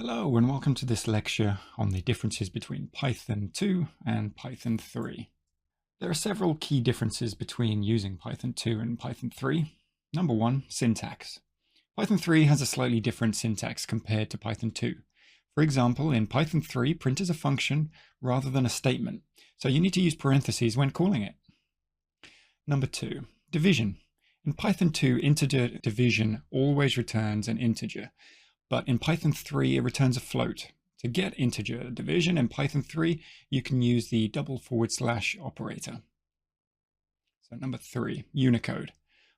Hello and welcome to this lecture on the differences between Python 2 and Python 3. There are several key differences between using Python 2 and Python 3. Number one, syntax. Python 3 has a slightly different syntax compared to Python 2. For example, in Python 3, print is a function rather than a statement, so you need to use parentheses when calling it. Number two, division. In Python 2, integer division always returns an integer, but in Python 3, it returns a float. To get integer division in Python 3, you can use the // operator. So number three, Unicode.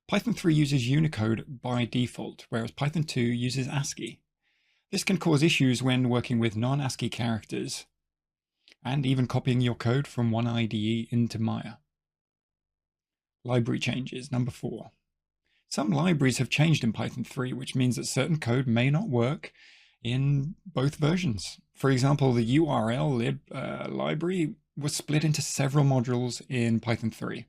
Python 3 uses Unicode by default, whereas Python 2 uses ASCII. This can cause issues when working with non-ASCII characters, and even copying your code from one IDE into Maya. Library changes, number four. Some libraries have changed in Python 3, which means that certain code may not work in both versions. For example, the URL library was split into several modules in Python 3.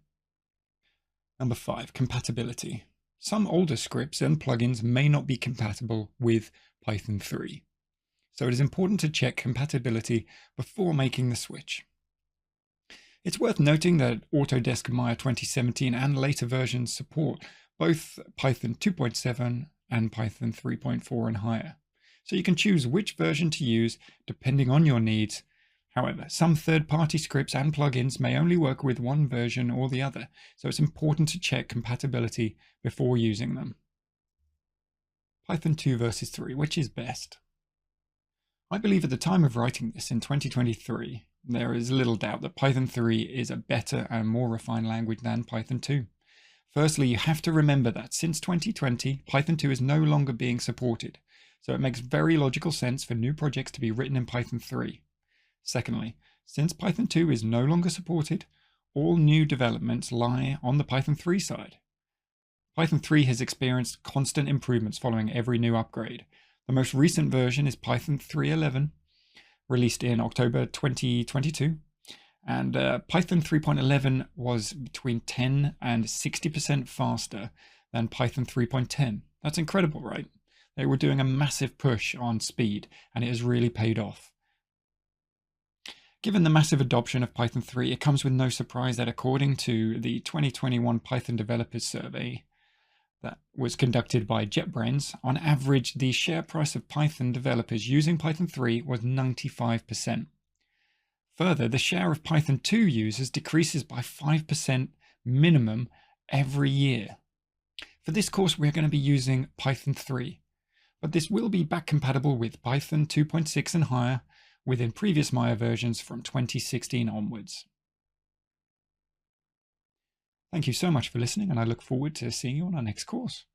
Number five, compatibility. Some older scripts and plugins may not be compatible with Python 3. So it is important to check compatibility before making the switch. It's worth noting that Autodesk Maya 2017 and later versions support both Python 2.7 and Python 3.4 and higher. So you can choose which version to use depending on your needs. However, some third-party scripts and plugins may only work with one version or the other, so it's important to check compatibility before using them. Python 2 versus 3, which is best? I believe at the time of writing this in 2023, there is little doubt that Python 3 is a better and more refined language than Python 2. Firstly, you have to remember that since 2020, Python 2 is no longer being supported, so it makes very logical sense for new projects to be written in Python 3. Secondly, since Python 2 is no longer supported, all new developments lie on the Python 3 side. Python 3 has experienced constant improvements following every new upgrade. The most recent version is Python 3.11, released in October 2022. And Python 3.11 was between 10 and 60% faster than Python 3.10. That's incredible, right? They were doing a massive push on speed, and it has really paid off. Given the massive adoption of Python 3, it comes with no surprise that according to the 2021 Python Developers Survey that was conducted by JetBrains, on average, the share price of Python developers using Python 3 was 95%. Further, the share of Python 2 users decreases by 5% minimum every year. For this course, we're going to be using Python 3, but this will be back compatible with Python 2.6 and higher within previous Maya versions from 2016 onwards. Thank you so much for listening, and I look forward to seeing you on our next course.